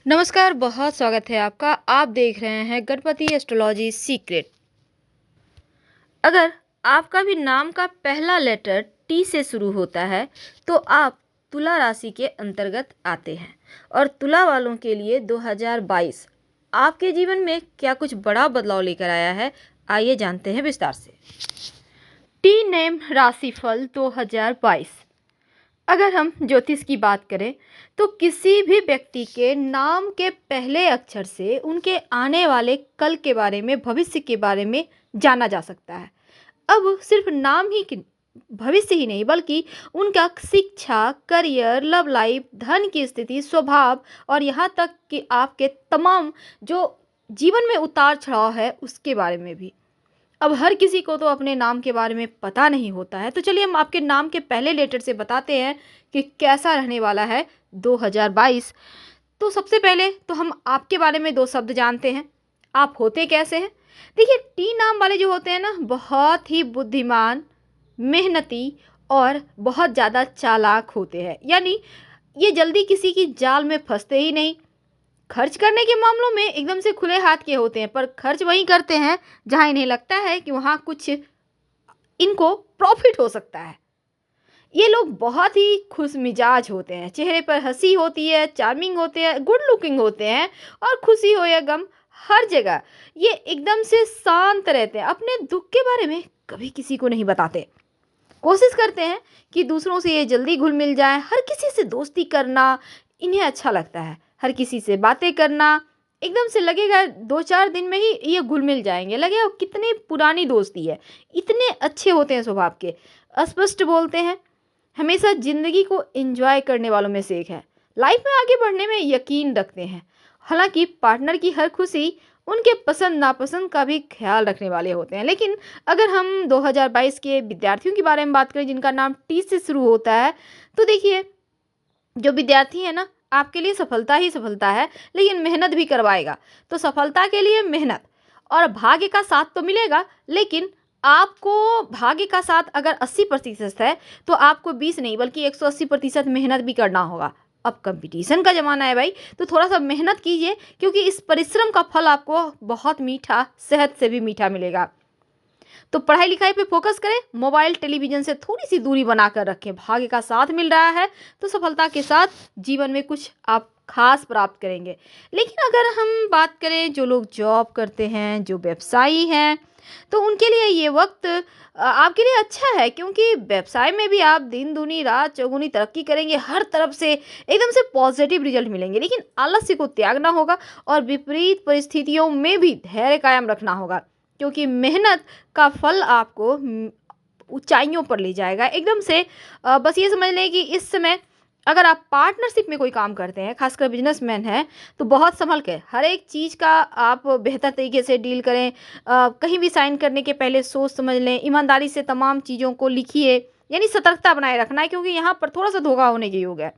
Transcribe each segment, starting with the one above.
नमस्कार, बहुत स्वागत है आपका। आप देख रहे हैं गणपति एस्ट्रोलॉजी सीक्रेट। अगर आपका भी नाम का पहला लेटर टी से शुरू होता है तो आप तुला राशि के अंतर्गत आते हैं। और तुला वालों के लिए 2022 आपके जीवन में क्या कुछ बड़ा बदलाव लेकर आया है, आइए जानते हैं विस्तार से। टी नेम राशिफल 2022। अगर हम ज्योतिष की बात करें तो किसी भी व्यक्ति के नाम के पहले अक्षर से उनके आने वाले कल के बारे में, भविष्य के बारे में जाना जा सकता है। अब सिर्फ नाम ही भविष्य ही नहीं बल्कि उनका शिक्षा, करियर, लव लाइफ, धन की स्थिति, स्वभाव और यहाँ तक कि आपके तमाम जो जीवन में उतार चढ़ाव है उसके बारे में भी। अब हर किसी को तो अपने नाम के बारे में पता नहीं होता है, तो चलिए हम आपके नाम के पहले लेटर से बताते हैं कि कैसा रहने वाला है 2022। तो सबसे पहले तो हम आपके बारे में दो शब्द जानते हैं। आप होते कैसे हैं? देखिए, टी नाम वाले जो होते हैं ना, बहुत ही बुद्धिमान, मेहनती और बहुत ज़्यादा चालाक होते हैं। यानी ये जल्दी किसी की जाल में फंसते ही नहीं। खर्च करने के मामलों में एकदम से खुले हाथ के होते हैं, पर खर्च वहीं करते हैं जहां इन्हें लगता है कि वहां कुछ इनको प्रॉफिट हो सकता है। ये लोग बहुत ही खुश मिजाज होते हैं, चेहरे पर हंसी होती है, चार्मिंग होते हैं, गुड लुकिंग होते हैं और खुशी हो या गम, हर जगह ये एकदम से शांत रहते हैं। अपने दुख के बारे में कभी किसी को नहीं बताते। कोशिश करते हैं कि दूसरों से ये जल्दी घुल मिल जाए। हर किसी से दोस्ती करना इन्हें अच्छा लगता है। हर किसी से बातें करना एकदम से लगेगा 2-4 दिन में ही ये घुल मिल जाएंगे, लगेगा कितनी पुरानी दोस्ती है। इतने अच्छे होते हैं स्वभाव के, स्पष्ट बोलते हैं, हमेशा ज़िंदगी को एंजॉय करने वालों में से एक है। लाइफ में आगे बढ़ने में यकीन रखते हैं। हालांकि पार्टनर की हर खुशी, उनके पसंद नापसंद का भी ख्याल रखने वाले होते हैं। लेकिन अगर हम 2022 के विद्यार्थियों के बारे में बात करें जिनका नाम टी से शुरू होता है, तो देखिए, जो विद्यार्थी है ना, आपके लिए सफलता ही सफलता है, लेकिन मेहनत भी करवाएगा। तो सफलता के लिए मेहनत और भाग्य का साथ तो मिलेगा, लेकिन आपको भाग्य का साथ अगर 80% है तो आपको 20 नहीं बल्कि 180% मेहनत भी करना होगा। अब कंपटीशन का ज़माना है भाई, तो थोड़ा सा मेहनत कीजिए, क्योंकि इस परिश्रम का फल आपको बहुत मीठा, शहद से भी मीठा मिलेगा। तो पढ़ाई लिखाई पे फोकस करें, मोबाइल टेलीविज़न से थोड़ी सी दूरी बनाकर रखें। भाग्य का साथ मिल रहा है तो सफलता के साथ जीवन में कुछ आप खास प्राप्त करेंगे। लेकिन अगर हम बात करें जो लोग जॉब करते हैं, जो व्यवसायी हैं, तो उनके लिए ये वक्त आपके लिए अच्छा है, क्योंकि व्यवसाय में भी आप दिन दूनी रात चौगुनी तरक्की करेंगे। हर तरफ से एकदम से पॉजिटिव रिजल्ट मिलेंगे। लेकिन आलस्य को त्यागना होगा और विपरीत परिस्थितियों में भी धैर्य कायम रखना होगा, क्योंकि मेहनत का फल आपको ऊंचाइयों पर ले जाएगा एकदम से। बस ये समझ लें कि इस समय अगर आप पार्टनरशिप में कोई काम करते हैं, खासकर बिजनेसमैन हैं, तो बहुत संभल के हर एक चीज़ का आप बेहतर तरीके से डील करें। कहीं भी साइन करने के पहले सोच समझ लें, ईमानदारी से तमाम चीज़ों को लिखिए। यानी सतर्कता बनाए रखना है, क्योंकि यहाँ पर थोड़ा सा धोखा होने के योग है।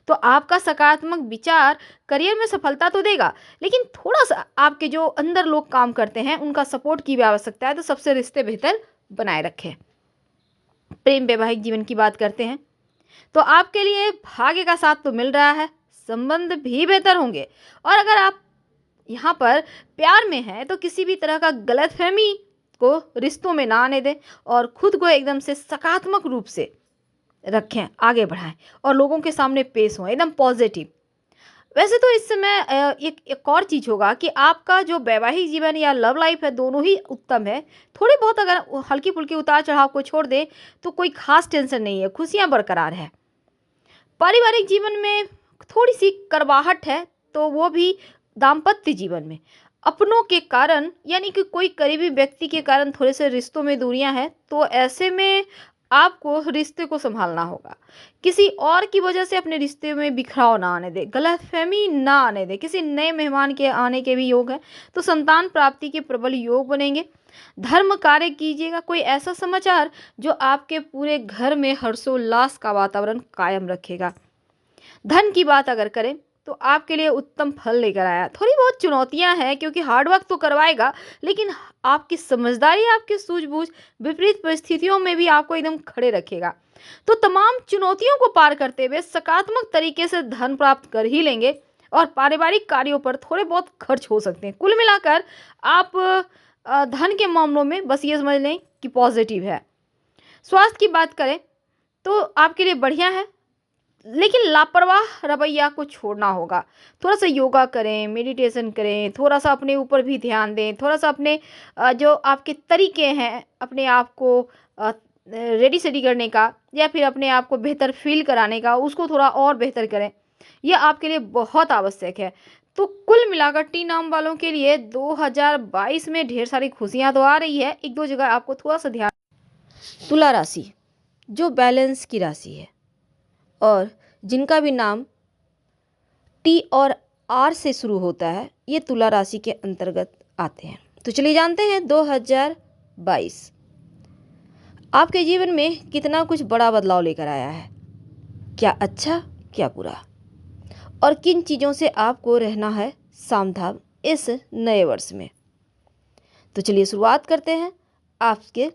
तो आपका सकारात्मक विचार करियर में सफलता तो देगा, लेकिन थोड़ा सा आपके जो अंदर लोग काम करते हैं उनका सपोर्ट की भी आवश्यकता है। तो सबसे रिश्ते बेहतर बनाए रखें। प्रेम वैवाहिक जीवन की बात करते हैं तो आपके लिए भाग्य का साथ तो मिल रहा है, संबंध भी बेहतर होंगे। और अगर आप यहाँ पर प्यार में हैं तो किसी भी तरह का गलतफहमी को रिश्तों में ना आने दें और खुद को एकदम से सकारात्मक रूप से रखें, आगे बढ़ाएं और लोगों के सामने पेश हों एकदम पॉजिटिव। वैसे तो इस समय एक और चीज़ होगा कि आपका जो वैवाहिक जीवन या लव लाइफ है, दोनों ही उत्तम है। थोड़े बहुत अगर हल्की फुल्की उतार चढ़ाव को छोड़ दें तो कोई खास टेंशन नहीं है, खुशियां बरकरार है। पारिवारिक जीवन में थोड़ी सी करवाहट है, तो वो भी दाम्पत्य जीवन में अपनों के कारण, यानी कि कोई करीबी व्यक्ति के कारण थोड़े से रिश्तों में दूरियां हैं। तो ऐसे में आपको रिश्ते को संभालना होगा। किसी और की वजह से अपने रिश्ते में बिखराव ना आने दे, गलतफहमी ना आने दे। किसी नए मेहमान के आने के भी योग है, तो संतान प्राप्ति के प्रबल योग बनेंगे। धर्म कार्य कीजिएगा, कोई ऐसा समाचार जो आपके पूरे घर में हर्षोल्लास का वातावरण कायम रखेगा। धन की बात अगर करें तो आपके लिए उत्तम फल लेकर आया। थोड़ी बहुत चुनौतियां हैं, क्योंकि हार्डवर्क तो करवाएगा, लेकिन आपकी समझदारी, आपकी सूझबूझ विपरीत परिस्थितियों में भी आपको एकदम खड़े रखेगा। तो तमाम चुनौतियों को पार करते हुए सकारात्मक तरीके से धन प्राप्त कर ही लेंगे। और पारिवारिक कार्यों पर थोड़े बहुत खर्च हो सकते हैं। कुल मिलाकर आप धन के मामलों में बस ये समझ लें कि पॉजिटिव है। स्वास्थ्य की बात करें तो आपके लिए बढ़िया है, लेकिन लापरवाह रवैया को छोड़ना होगा। थोड़ा सा योगा करें, मेडिटेशन करें, थोड़ा सा अपने ऊपर भी ध्यान दें, थोड़ा सा अपने जो आपके तरीके हैं अपने आप को रेडी सेडी करने का या फिर अपने आप को बेहतर फील कराने का, उसको थोड़ा और बेहतर करें। यह आपके लिए बहुत आवश्यक है। तो कुल मिलाकर टी नाम वालों के लिए 2022 में ढेर सारी खुशियां तो आ रही है, एक दो जगह आपको थोड़ा सा ध्यान। तुला राशि जो बैलेंस की राशि है और जिनका भी नाम टी और आर से शुरू होता है, ये तुला राशि के अंतर्गत आते हैं। तो चलिए जानते हैं 2022 आपके जीवन में कितना कुछ बड़ा बदलाव लेकर आया है, क्या अच्छा क्या बुरा, और किन चीज़ों से आपको रहना है सावधान इस नए वर्ष में। तो चलिए शुरुआत करते हैं। आपके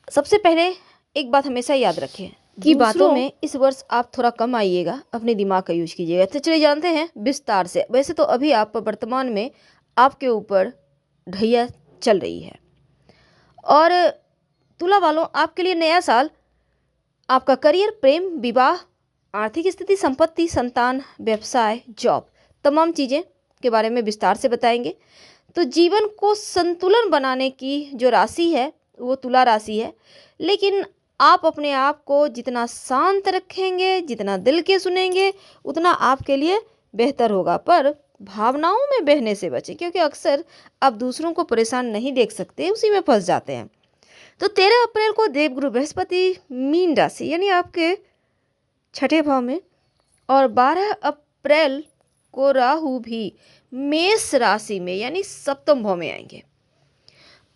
सबसे पहले एक बात हमेशा याद रखें कि बातों में इस वर्ष आप थोड़ा कम आइएगा, अपने दिमाग का यूज कीजिएगा। तो चलिए जानते हैं विस्तार से। वैसे तो अभी आप वर्तमान में आपके ऊपर ढैया चल रही है और तुला वालों आपके लिए नया साल आपका करियर, प्रेम, विवाह, आर्थिक स्थिति, संपत्ति, संतान, व्यवसाय, जॉब, तमाम चीज़ें के बारे में विस्तार से बताएंगे। तो जीवन को संतुलन बनाने की जो राशि है वो तुला राशि है, लेकिन आप अपने आप को जितना शांत रखेंगे, जितना दिल के सुनेंगे, उतना आपके लिए बेहतर होगा। पर भावनाओं में बहने से बचें, क्योंकि अक्सर आप दूसरों को परेशान नहीं देख सकते, उसी में फंस जाते हैं। तो 13 अप्रैल को देवगुरु बृहस्पति मीन राशि यानी आपके छठे भाव में और 12 अप्रैल को राहु भी मेष राशि में यानी सप्तम भाव में आएंगे।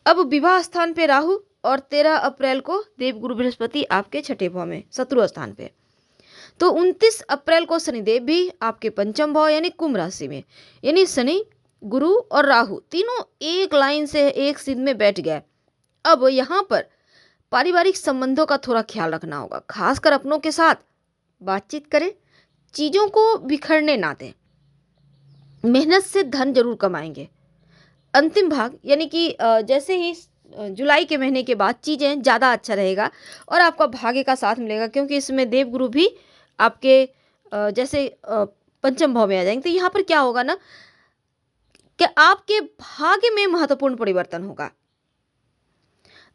अब विवाह स्थान पे राहु और 13 अप्रैल को देवगुरु बृहस्पति आपके छठे भाव में शत्रु स्थान पे। तो 29 अप्रैल को शनिदेव भी आपके पंचम भाव यानी कुंभ राशि में, यानी शनि, गुरु और राहु तीनों एक लाइन से एक सीध में बैठ गए। अब यहाँ पर पारिवारिक संबंधों का थोड़ा ख्याल रखना होगा, खासकर अपनों के साथ बातचीत करें, चीज़ों को बिखरने ना दें। मेहनत से धन जरूर कमाएंगे। अंतिम भाग यानी कि जैसे ही जुलाई के महीने के बाद चीज़ें ज़्यादा अच्छा रहेगा और आपका भाग्य का साथ मिलेगा, क्योंकि इसमें देवगुरु भी आपके जैसे पंचम भाव में आ जाएंगे। तो यहाँ पर क्या होगा ना कि आपके भाग्य में महत्वपूर्ण परिवर्तन होगा।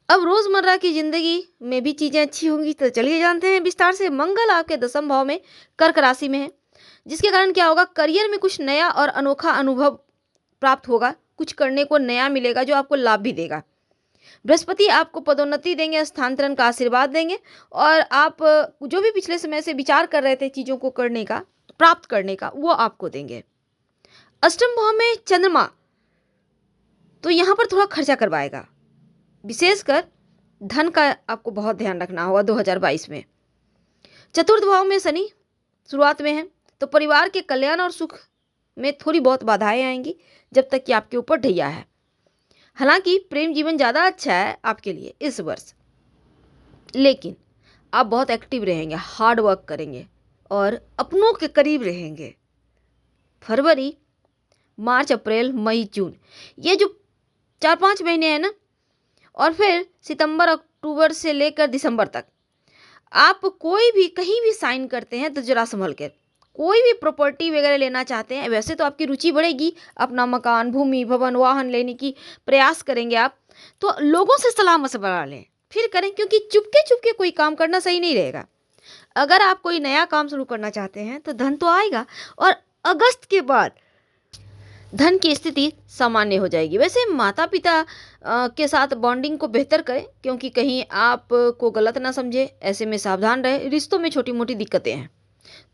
अब रोजमर्रा की जिंदगी में भी चीजें अच्छी होंगी। तो चलिए जानते हैं विस्तार से। मंगल आपके दसम भाव में कर्क राशि में है, जिसके कारण क्या होगा, करियर में कुछ नया और अनोखा अनुभव प्राप्त होगा, कुछ करने को नया मिलेगा जो आपको लाभ भी देगा। बृहस्पति आपको पदोन्नति देंगे, स्थानांतरण का आशीर्वाद देंगे और आप जो भी पिछले समय से विचार कर रहे थे चीजों को करने का, प्राप्त करने का, वो आपको देंगे। अष्टम भाव में चंद्रमा तो यहाँ पर थोड़ा खर्चा करवाएगा, विशेषकर धन का आपको बहुत ध्यान रखना होगा 2022 में। चतुर्थ भाव में शनि शुरुआत में है, तो परिवार के कल्याण और सुख में थोड़ी बहुत बाधाएं आएंगी जब तक कि आपके ऊपर ढैया है। हालांकि प्रेम जीवन ज़्यादा अच्छा है आपके लिए इस वर्ष, लेकिन आप बहुत एक्टिव रहेंगे, हार्ड वर्क करेंगे और अपनों के करीब रहेंगे। फरवरी, मार्च, अप्रैल, मई, जून, ये जो 4-5 महीने हैं ना, और फिर सितंबर, अक्टूबर से लेकर दिसंबर तक आप कोई भी कहीं भी साइन करते हैं तो जरा संभल कर, कोई भी प्रॉपर्टी वगैरह लेना चाहते हैं, वैसे तो आपकी रुचि बढ़ेगी, अपना मकान, भूमि, भवन, वाहन लेने की प्रयास करेंगे आप, तो लोगों से सलाह मशवरा लें फिर करें, क्योंकि चुपके चुपके कोई काम करना सही नहीं रहेगा। अगर आप कोई नया काम शुरू करना चाहते हैं तो धन तो आएगा और अगस्त के बाद धन की स्थिति सामान्य हो जाएगी। वैसे माता पिता के साथ बॉन्डिंग को बेहतर करें, क्योंकि कहीं आप को गलत ना समझे, ऐसे में सावधान रहे। रिश्तों में छोटी मोटी दिक्कतें हैं,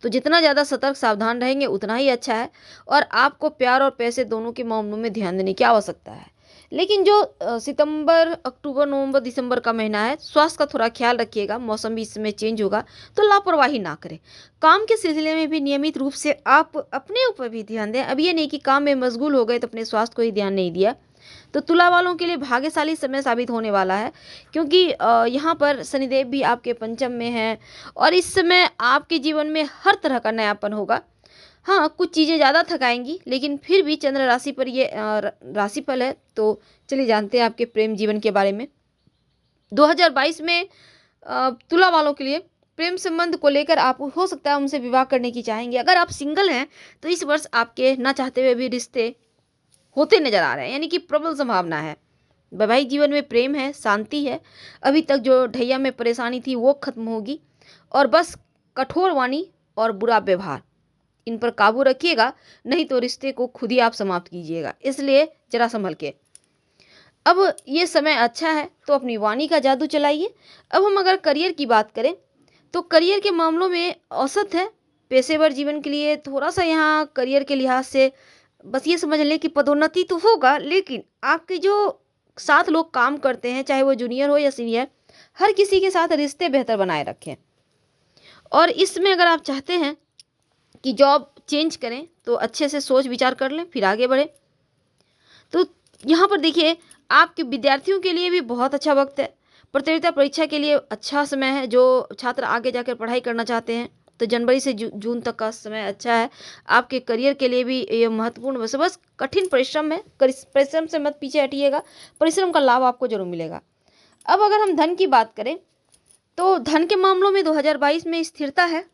तो जितना ज़्यादा सतर्क सावधान रहेंगे उतना ही अच्छा है। और आपको प्यार और पैसे दोनों के मामलों में ध्यान देने की आवश्यकता है। लेकिन जो सितंबर, अक्टूबर, नवंबर, दिसंबर का महीना है, स्वास्थ्य का थोड़ा ख्याल रखिएगा, मौसम भी इसमें चेंज होगा, तो लापरवाही ना करें। काम के सिलसिले में भी नियमित रूप से आप अपने ऊपर भी ध्यान दें। अब ये नहीं कि काम में मशगूल हो गए तो अपने स्वास्थ्य को ही ध्यान नहीं दिया। तो तुला वालों के लिए भाग्यशाली समय साबित होने वाला है, क्योंकि यहाँ पर शनिदेव भी आपके पंचम में हैं और इस समय आपके जीवन में हर तरह का नयापन होगा। हाँ, कुछ चीज़ें ज़्यादा थकाएंगी, लेकिन फिर भी चंद्र राशि पर ये राशिफल है। तो चलिए जानते हैं आपके प्रेम जीवन के बारे में। 2022 में तुला वालों के लिए प्रेम संबंध को लेकर आप हो सकता है उनसे विवाह करने की चाहेंगे। अगर आप सिंगल हैं तो इस वर्ष आपके ना चाहते हुए भी रिश्ते होते नजर आ रहे हैं, यानी कि प्रबल संभावना है। वैवाहिक जीवन में प्रेम है, शांति है। अभी तक जो ढैया में परेशानी थी वो खत्म होगी। और बस कठोर वाणी और बुरा व्यवहार, इन पर काबू रखिएगा, नहीं तो रिश्ते को खुद ही आप समाप्त कीजिएगा। इसलिए जरा संभल के। अब ये समय अच्छा है तो अपनी वाणी का जादू चलाइए। अब हम अगर करियर की बात करें तो करियर के मामलों में औसत है। पेशेवर जीवन के लिए थोड़ा सा यहाँ करियर के लिहाज से बस ये समझ लें कि पदोन्नति तो होगा, लेकिन आपके जो साथ लोग काम करते हैं, चाहे वो जूनियर हो या सीनियर, हर किसी के साथ रिश्ते बेहतर बनाए रखें। और इसमें अगर आप चाहते हैं कि जॉब चेंज करें तो अच्छे से सोच विचार कर लें, फिर आगे बढ़ें। तो यहाँ पर देखिए, आपके विद्यार्थियों के लिए भी बहुत अच्छा वक्त है। प्रतियोगिता परीक्षा के लिए अच्छा समय है। जो छात्र आगे जाकर पढ़ाई करना चाहते हैं तो जनवरी से जून तक का समय अच्छा है। आपके करियर के लिए भी ये महत्वपूर्ण बस कठिन परिश्रम है। परिश्रम से मत पीछे हटिएगा, परिश्रम का लाभ आपको जरूर मिलेगा। अब अगर हम धन की बात करें तो धन के मामलों में 2022 में स्थिरता है,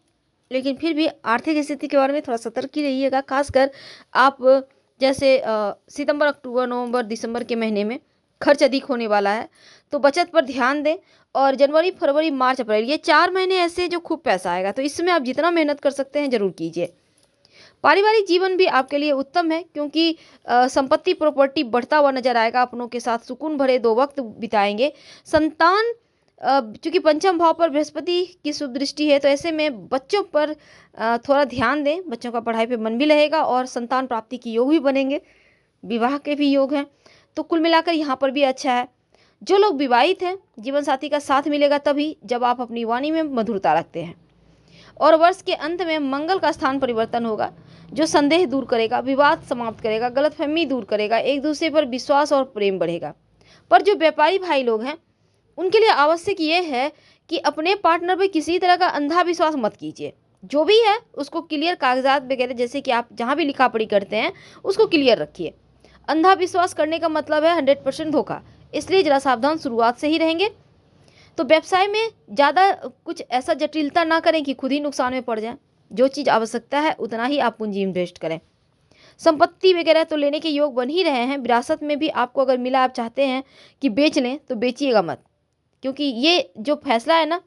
लेकिन फिर भी आर्थिक स्थिति के बारे में थोड़ा सतर्क ही रहिएगा। खासकर आप जैसे सितंबर, अक्टूबर, नवंबर, दिसंबर के महीने में खर्च अधिक होने वाला है, तो बचत पर ध्यान दें। और जनवरी, फरवरी, मार्च, अप्रैल, ये 4 महीने ऐसे जो खूब पैसा आएगा, तो इसमें आप जितना मेहनत कर सकते हैं जरूर कीजिए। पारिवारिक जीवन भी आपके लिए उत्तम है, क्योंकि संपत्ति प्रॉपर्टी बढ़ता हुआ नजर आएगा। अपनों के साथ सुकून भरे 2 वक्त बिताएंगे। संतान, चूंकि पंचम भाव पर बृहस्पति की शुभ दृष्टि है, तो ऐसे में बच्चों पर थोड़ा ध्यान दें। बच्चों का पढ़ाई पे मन भी रहेगा और संतान प्राप्ति के योग भी बनेंगे, विवाह के भी योग हैं। तो कुल मिलाकर यहाँ पर भी अच्छा है। जो लोग विवाहित हैं, जीवन साथी का साथ मिलेगा तभी जब आप अपनी वाणी में मधुरता रखते हैं। और वर्ष के अंत में मंगल का स्थान परिवर्तन होगा, जो संदेह दूर करेगा, विवाद समाप्त करेगा, गलतफहमी दूर करेगा, एक दूसरे पर विश्वास और प्रेम बढ़ेगा। पर जो व्यापारी भाई लोग हैं उनके लिए आवश्यक ये है कि अपने पार्टनर पर किसी तरह का अंधा विश्वास मत कीजिए। जो भी है उसको क्लियर, कागजात वगैरह जैसे कि आप जहाँ भी लिखा पढ़ी करते हैं उसको क्लियर रखिए। अंधा विश्वास करने का मतलब है 100% धोखा, इसलिए जरा सावधान शुरुआत से ही रहेंगे। तो व्यवसाय में ज़्यादा कुछ ऐसा जटिलता ना करें कि खुद ही नुकसान में पड़ जाए। जो चीज़ आवश्यकता है उतना ही आप पूंजी इन्वेस्ट करें। संपत्ति वगैरह तो लेने के योग बन ही रहे हैं। विरासत में भी आपको अगर मिला, आप चाहते हैं कि बेच लें, तो बेचिएगा मत, क्योंकि ये जो फैसला है ना,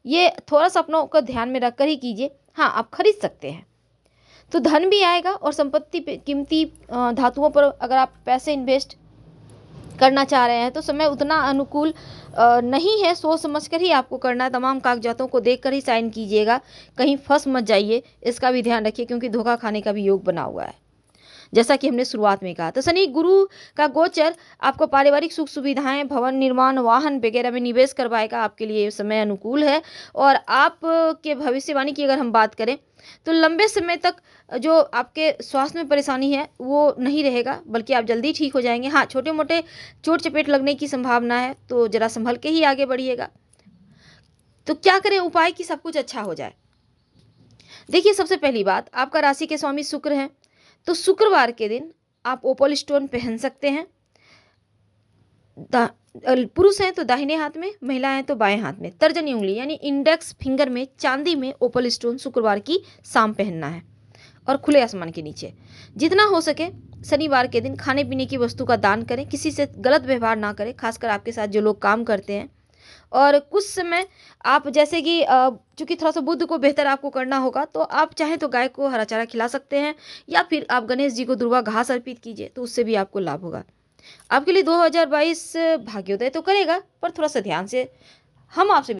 ये थोड़ा सा अपनों को ध्यान में रखकर ही कीजिए। हाँ, आप खरीद सकते हैं तो धन भी आएगा। और संपत्ति पे, कीमती धातुओं पर अगर आप पैसे इन्वेस्ट करना चाह रहे हैं तो समय उतना अनुकूल नहीं है। सोच समझ कर ही आपको करना है। तमाम कागजातों को देखकर ही साइन कीजिएगा, कहीं फंस मत जाइए, इसका भी ध्यान रखिए, क्योंकि धोखा खाने का भी योग बना हुआ है, जैसा कि हमने शुरुआत में कहा। तो शनि गुरु का गोचर आपको पारिवारिक सुख सुविधाएं, भवन निर्माण, वाहन वगैरह में निवेश करवाएगा। आपके लिए ये समय अनुकूल है। और आपके भविष्यवाणी की अगर हम बात करें तो लंबे समय तक जो आपके स्वास्थ्य में परेशानी है वो नहीं रहेगा, बल्कि आप जल्दी ठीक हो जाएंगे। हाँ, छोटे मोटे चोट चपेट लगने की संभावना है, तो जरा संभल के ही आगे बढ़िएगा। तो क्या करें उपाय कि सब कुछ अच्छा हो जाए? देखिए, सबसे पहली बात, आपका राशि के स्वामी शुक्र हैं, तो शुक्रवार के दिन आप ओपल स्टोन पहन सकते हैं। पुरुष हैं तो दाहिने हाथ में, महिला हैं तो बाएं हाथ में, तर्जनी उंगली यानी इंडेक्स फिंगर में चांदी में ओपल स्टोन शुक्रवार की शाम पहनना है, और खुले आसमान के नीचे। जितना हो सके शनिवार के दिन खाने पीने की वस्तु का दान करें, किसी से गलत व्यवहार ना करें, खासकर आपके साथ जो लोग काम करते हैं। और कुछ समय आप जैसे कि चूंकि थोड़ा सा बुद्ध को बेहतर आपको करना होगा, तो आप चाहें तो गाय को हरा चारा खिला सकते हैं, या फिर आप गणेश जी को दुर्वा घास अर्पित कीजिए, तो उससे भी आपको लाभ होगा। आपके लिए 2022 भाग्योदय तो करेगा, पर थोड़ा सा ध्यान से हम आपसे